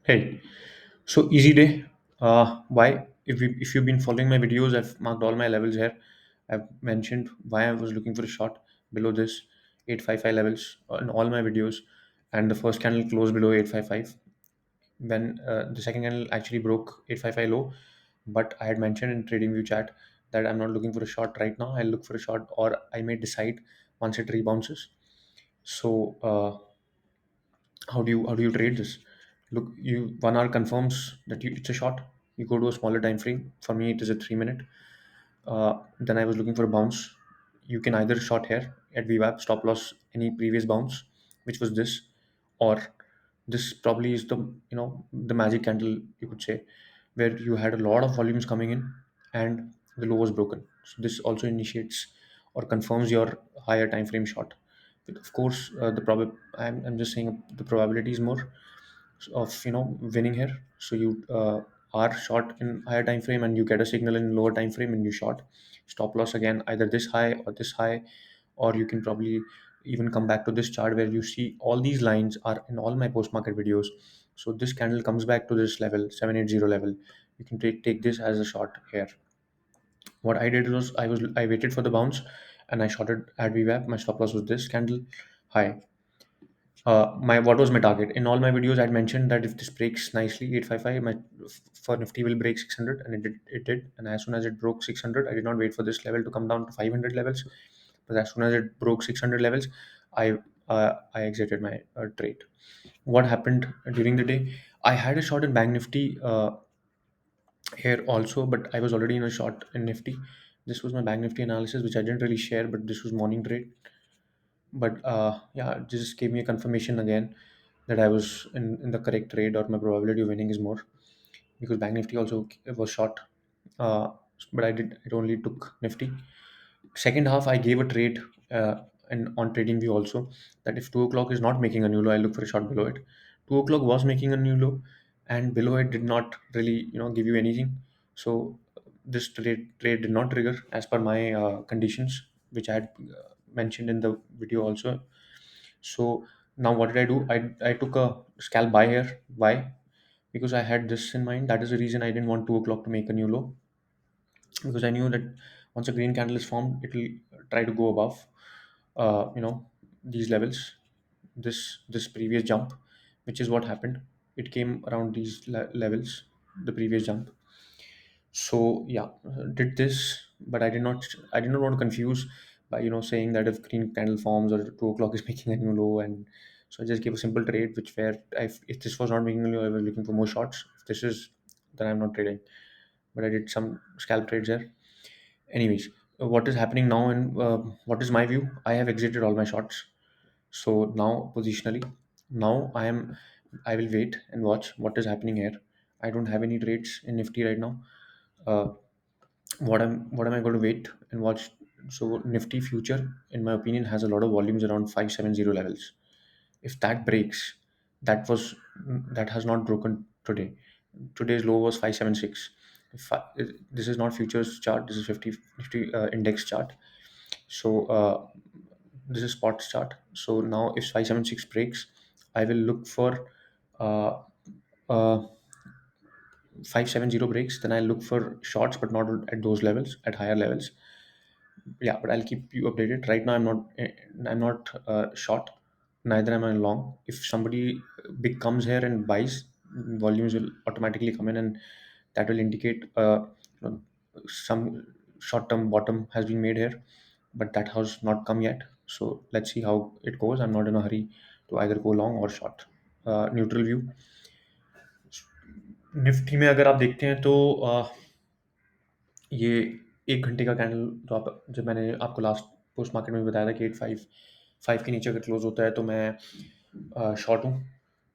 Hey, so easy day. Why? If you've been following my videos, I've marked all my levels here. I've mentioned why I was looking for a shot below this 855 levels in all my videos, and the first candle closed below 855. When the second candle actually broke 855 low, but I had mentioned in TradingView chat that I'm not looking for a shot right now. I'll look for a shot, or I may decide once it rebounces. So how do you trade this? Look, you 1 hour confirms that it's a short. You go to a smaller time frame. For me, it is a 3 minute. Then I was looking for a bounce. You can either short here at VWAP, stop loss any previous bounce, which was this, or this probably is the magic candle, you could say, where you had a lot of volumes coming in and the low was broken. So this also initiates or confirms your higher time frame short. But of course, I'm just saying the probability is more of winning here. So you are short in higher time frame and you get a signal in lower time frame and you short. Stop loss again either this high or this high, or you can probably even come back to this chart where you see all these lines are in all my post market videos. So this candle comes back to this level 780 level. You can take this as a short here. What I did was I waited for the bounce and I shorted at VWAP. My stop loss was this candle high. My what was my target in all my videos? I'd mentioned that if this breaks nicely 855, my for Nifty will break 600, and it did. And as soon as it broke 600, I did not wait for this level to come down to 500 levels, but as soon as it broke 600 levels, I exited my trade. What happened during the day? I had a short in Bank Nifty here also, but I was already in a short in Nifty. This was my Bank Nifty analysis, which I didn't really share, but this was morning trade. But yeah, it just gave me a confirmation again that I was in the correct trade, or my probability of winning is more, because Bank Nifty also was short. Uh, but it only took Nifty. Second half, I gave a trade and on TradingView also, that if 2 o'clock is not making a new low, I look for a short below it. 2 o'clock was making a new low, and below it did not really give you anything. So this trade did not trigger as per my conditions, which I had mentioned in the video also. So now what did I do? I took a scalp buy here. Why? Because I had this in mind. That is the reason I didn't want 2 o'clock to make a new low, because I knew that once a green candle is formed, it will try to go above, these levels, this previous jump, which is what happened. It came around these levels, the previous jump. So yeah, did this, but I did not want to confuse by saying that if green candle forms or 2 o'clock is making a new low. And so I just gave a simple trade, which where if this was not making a low, I was looking for more shots. If this is, then I'm not trading. But I did some scalp trades there. Anyways, what is happening now, and what is my view? I have exited all my shots. So now positionally, now I will wait and watch what is happening here. I don't have any trades in Nifty right now. Uh, what am I going to wait and watch? So Nifty future, in my opinion, has a lot of volumes around 570 levels. If that breaks, that was that has not broken today. Today's low was 576. This is not futures chart. This is 50 index chart. So this is spot chart. So now if 576 breaks, I will look for uh, uh, 570 breaks. Then I'll look for shorts, but not at those levels, at higher levels. Yeah, but I'll keep you updated. Right now, I'm not short, neither am I long. If somebody big comes here and buys, volumes will automatically come in, and that will indicate some short term bottom has been made here, but that has not come yet. So let's see how it goes. I'm not in a hurry to either go long or short. Neutral view. Nifty में अगर आप देखते हैं तो ये 1 घंटे का candle, तो आप जब मैंने आपको लास्ट पोस्ट मार्केट में बताया था कि 855 के नीचे अगर क्लोज होता है तो मैं शॉर्ट हूँ।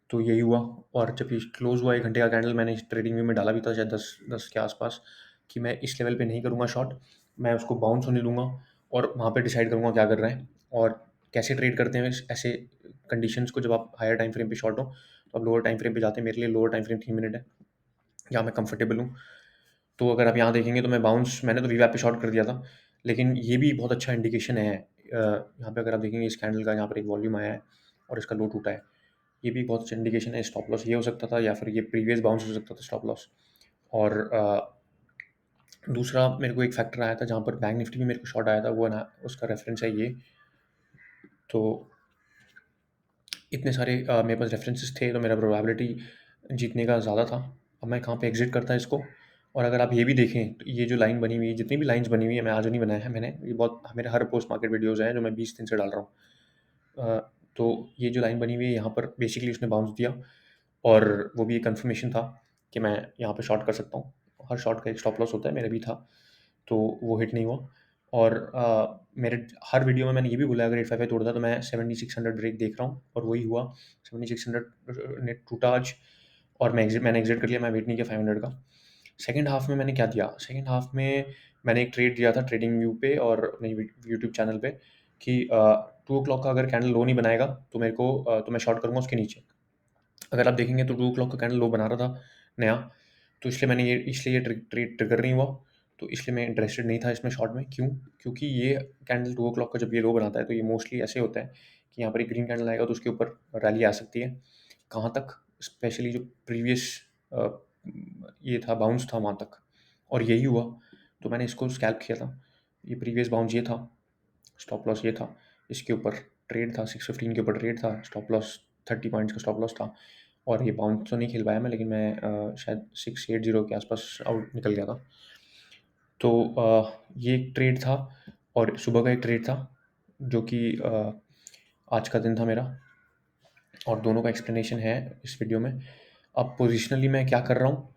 तो यही हुआ, और जब ये क्लोज हुआ 1 घंटे का कैंडल, मैंने ट्रेडिंग व्यू में डाला भी था शायद 10 के आसपास, कि मैं इस लेवल पे नहीं करूँगा शॉर्ट, मैं उसको बाउंस होने दूंगा और वहाँ पे डिसाइड करूँगा क्या कर रहे हैं और कैसे ट्रेड करते हैं ऐसे कंडीशंस को। जब आप हायर टाइम फ्रेम पे शॉर्ट हो तो आप लोअर टाइम फ्रेम पे जाते हैं। मेरे लिए लोअर टाइम फ्रेम 3 मिनट है, यहाँ मैं कंफर्टेबल हूँ। तो अगर आप यहाँ देखेंगे तो मैं बाउंस मैंने तो वीवैप पे शॉर्ट कर दिया था, लेकिन ये भी बहुत अच्छा इंडिकेशन है। यहाँ पे अगर आप देखेंगे इस कैंडल का, यहाँ पर एक वॉल्यूम आया है और इसका लो टूटा है। ये भी बहुत अच्छा इंडिकेशन है। स्टॉप लॉस ये हो सकता था या फिर ये प्रीवियस बाउंस हो सकता था स्टॉप लॉस। और दूसरा मेरे को एक फैक्टर आया था जहाँ पर बैंक निफ्टी भी मेरे को शॉर्ट आया था, वो ना उसका रेफरेंस है ये। तो इतने सारे मेरे पास रेफरेंसेस थे, तो मेरा प्रोबेबिलिटी जीतने का ज़्यादा था। अब मैं कहाँ पे एग्जिट करता इसको। और अगर आप ये भी देखें तो ये जो लाइन बनी हुई है, जितनी भी लाइंस बनी हुई है, मैं आज नहीं बनाया है मैंने, ये बहुत मेरे हर पोस्ट मार्केट वीडियोज़ हैं जो मैं 20 दिन से डाल रहा हूँ। तो ये जो लाइन बनी हुई है यहाँ पर बेसिकली उसने बाउंस दिया, और वो भी एक कंफर्मेशन था कि मैं यहाँ पे शॉर्ट कर सकता हूँ। हर शॉट का एक स्टॉप लॉस होता है, मेरा भी था, तो वो हिट नहीं हुआ। और मेरे हर वीडियो में मैंने ये भी बोला अगर 855 तोड़ता तो मैं 7600 ब्रेक देख रहा हूँ, और वही हुआ। 7600 ने टूटा आज, और मैंने एग्जिट कर लिया। मैं वेट नहीं किया 500 का। सेकंड हाफ में मैंने क्या दिया, सेकंड हाफ में मैंने एक ट्रेड दिया था ट्रेडिंग व्यू पे और अपने यूट्यूब चैनल पे कि 2 o'clock का अगर कैंडल लो नहीं बनाएगा तो मेरे को तो मैं शॉर्ट करूँगा उसके नीचे। अगर आप देखेंगे तो 2 o'clock का कैंडल लो बना रहा था नया, तो इसलिए ये ट्रेड ट्रिगर नहीं हुआ। तो इसलिए मैं इंटरेस्टेड नहीं था इसमें शॉर्ट में। क्यों? क्योंकि ये कैंडल 2 o'clock का जब ये लो बनाता है तो ये मोस्टली ऐसे होता है कि यहाँ पर एक ग्रीन कैंडल आएगा तो उसके ऊपर रैली आ सकती है। कहाँ तक? स्पेशली जो प्रीवियस ये था, बाउंस था वहाँ तक, और यही हुआ। तो मैंने इसको स्कैल्प किया था। ये प्रीवियस बाउंस ये था, स्टॉप लॉस ये था, इसके ऊपर ट्रेड था, 615 के ऊपर ट्रेड था, स्टॉप लॉस 30 पॉइंट्स का स्टॉप लॉस था। और ये बाउंस तो नहीं खेल पाया मैं, लेकिन मैं शायद 680 के आसपास आउट निकल गया था। तो ये एक ट्रेड था, और सुबह का एक ट्रेड था जो कि आज का दिन था मेरा, और दोनों का एक्सप्लेनेशन है इस वीडियो में। अब पोजिशनली मैं क्या कर रहा हूँ?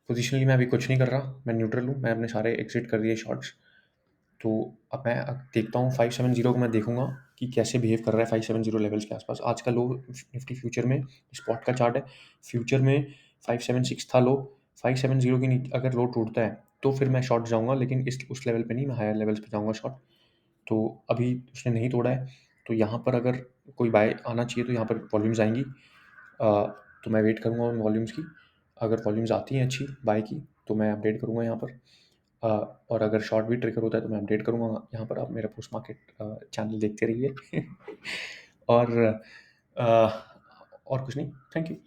पोजिशनली मैं अभी कुछ नहीं कर रहा, मैं न्यूट्रल हूँ। मैं अपने सारे एग्जिट कर दिए शॉर्ट्स। तो अब मैं देखता हूँ 570 को, मैं देखूंगा कि कैसे बिहेव कर रहा है 570 लेवल्स के आसपास। आज का लो निफ्टी फ्यूचर में, स्पॉट का चार्ट है, फ्यूचर में 576 था लो। 570 के नीचे अगर लो टूटता है तो फिर मैं शॉर्ट जाऊंगा, लेकिन इस उस लेवल पे नहीं, मैं हायर लेवल्स पे जाऊंगा शॉर्ट। तो अभी उसने नहीं तोड़ा है, तो यहाँ पर अगर कोई बाय आना चाहिए तो यहाँ पर वॉल्यूम्स आएंगी। तो मैं वेट करूँगा उन वॉल्यूम्स की। अगर वॉल्यूम्स आती हैं अच्छी बाय की तो मैं अपडेट करूँगा यहाँ पर। और अगर शॉर्ट भी ट्रिगर होता है तो मैं अपडेट करूँगा यहाँ पर। आप मेरा पोस्ट मार्केट चैनल देखते रहिए। और अ, और कुछ नहीं। Thank you.